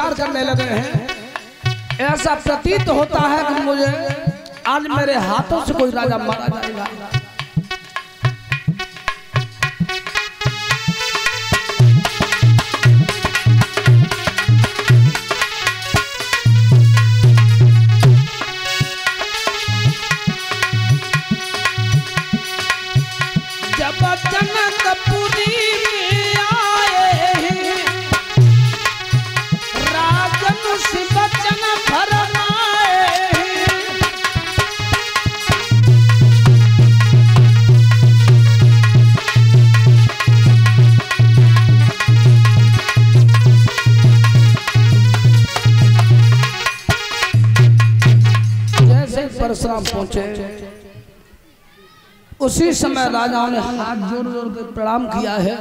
विचार करने लगे हैं, ऐसा प्रतीत होता है कि मुझे आज मेरे हाथों से कोई राजा मारा जाएगा। परशुराम पहुंचे, उसी समय राजाओं ने हाथ जोड़ जोड़ कर प्रणाम किया है।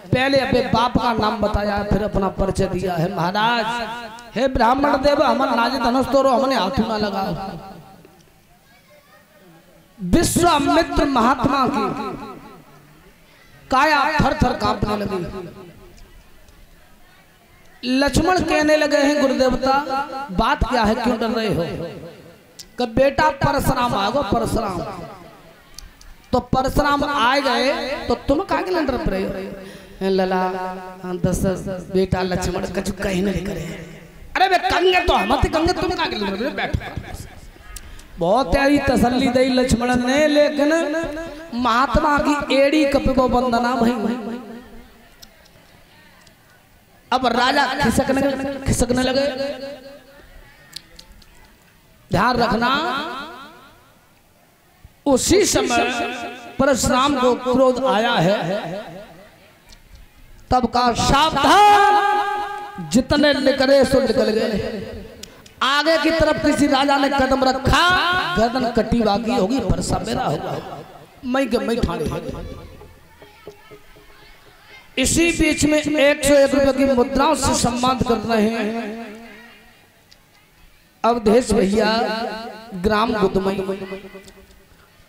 पहले अपने बाप का नाम बताया, फिर अपना परिचय दिया है। महाराज, हे ब्राह्मण देव, हमन नाजे धनुष तोड़ो, हमने हाथों ना लगाओ। विश्वामित्र महात्मा की काया थर थर कांपने लगी। लक्ष्मण कहने लगे हैं, गुरुदेवता बात क्या है, क्यों डर रहे हो? कब बेटा परशुराम आएगा, परशुराम। तो परशुराम आए गए तो तुम काहे लड़ रहे हो? लला दस बेटा लक्ष्मण कछु कहीं नहीं करे। अरे वे कंगे तो हम थे, कंगे तुम काहे लड़ रहे हो? बैठो। बहुत प्यारी तसल्ली दी लक्ष्मण ने, लेकिन महात्मा की एड़ी कपिबो वंदना भाई। अब राजा खिसकने लगे। ध्यान रखना, उसी समय परशुराम को क्रोध आया है। तब का सावधान, जितने निकले सो निकल गए। आगे की तरफ किसी राजा ने कदम रखा, गर्दन कटी बाकी होगी, परसा मेरा होगा, मैं ठाणे। इसी बीच में 101 रुपए की मुद्राओं से सम्मान कर रहे हैं अवधेश भैया, ग्राम गुदमई।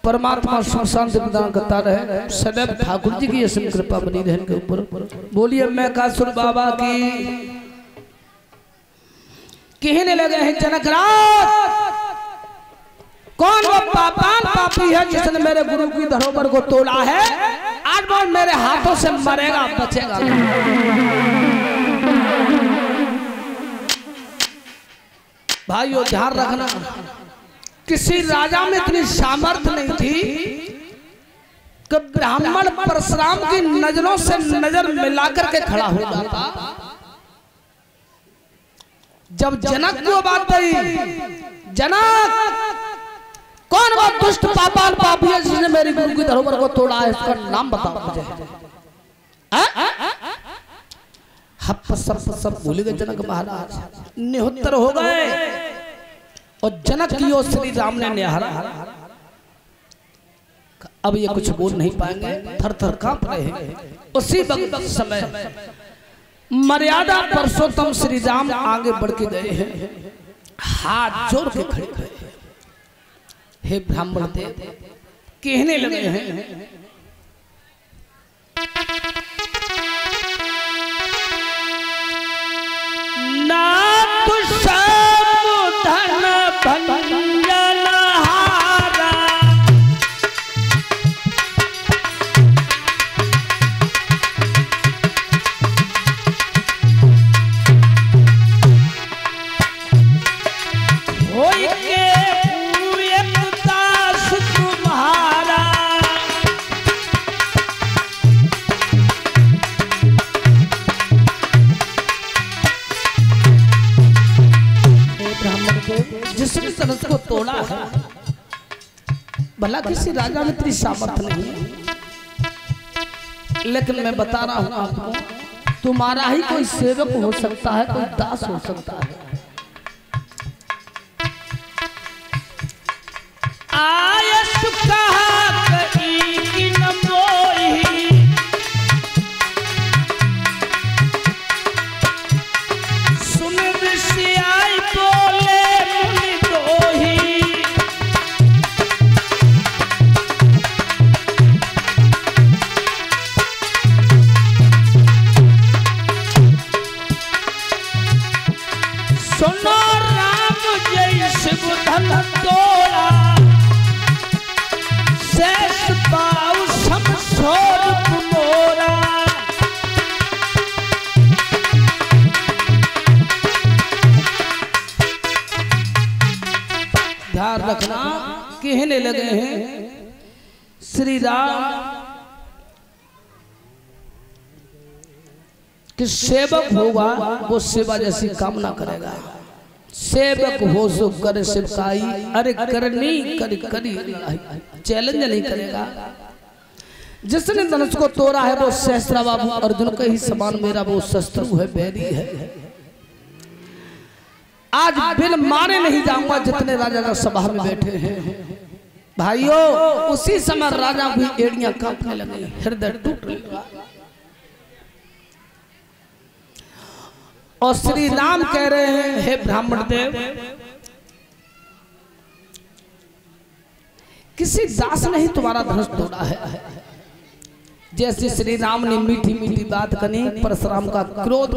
परमात्मा सुशांत प्रदान करता रहे, सदैव ठाकुर जी की असीम कृपा बनी रहे के ऊपर। बोलिए मैं कासुर बाबा की। कहने लगे हैं जनकराज, कौन वो पापान पापी है जिसने मेरे गुरु की धरोहर को तोड़ा है? आज वो मेरे हाथों से मरेगा, बचेगा। भाइयों ध्यान रखना, किसी राजा में इतनी सामर्थ्य नहीं थी कि ब्राह्मण परशुराम की नजरों से नजर मिलाकर के खड़ा हो जाता। जब जनक को बात आई, जनक कौन वो दुष्ट पापाल पापी है जिसने मेरी गुरु की धरोहर को तोड़ा है, इसका नाम बताओ मुझे। सब भूल गए जनक महाराज, निहुत्तर हो गए। और जनक की ओर श्री राम ने निहारा। अब ये कुछ बोल नहीं पाएंगे, थर थर कांप रहे हैं। उसी वक्त समय मर्यादा पुरुषोत्तम श्री राम आगे बढ़ के गए हैं, हाथ जोड़ के खड़े हैं। हे ब्राह्मण देव, कहने लगे हैं, ना तो धन भंजन हारा, होई के दास तुम्हारा। जिसने सनस को तोड़ा है, भला किसी राजा में इतनी सामर्थ्य नहीं है। लेकिन मैं बता रहा हूं आपको, तुम्हारा ही कोई सेवक हो सकता है, कोई दास हो सकता है। आयस कहा कहीं की न मोही, सुन ऋषि आई बोले मुनि दोही। सुनो राम जय शिव धन तोड़ा शेष पाऊ समसोर मोरा। ध्यान रखना कहने लगे हैं श्री राम कि सेवक होगा वो सेवा जैसी कामना करेगा। सेवक हो सो करे सेवकाई, अरे करनी करी करी चैलेंज नहीं करेगा। जिसने धनुष को तोड़ा है वो सहस्रा बाबू अर्जुन के ही समान मेरा वो शत्रु है, बैरी है। आज बिन मारे नहीं जाऊंगा जितने राजा का सभा में बैठे हैं भाइयों। उसी समय राजा की एड़ियां कांपने लगी, हृदय टूट गया। और श्री राम कह रहे हैं हे ब्राह्मण देव, किसी दास ने ही तुम्हारा धनुष तोड़ा है। जैसे श्री राम ने मीठी मीठी बात कही, परशुराम का क्रोध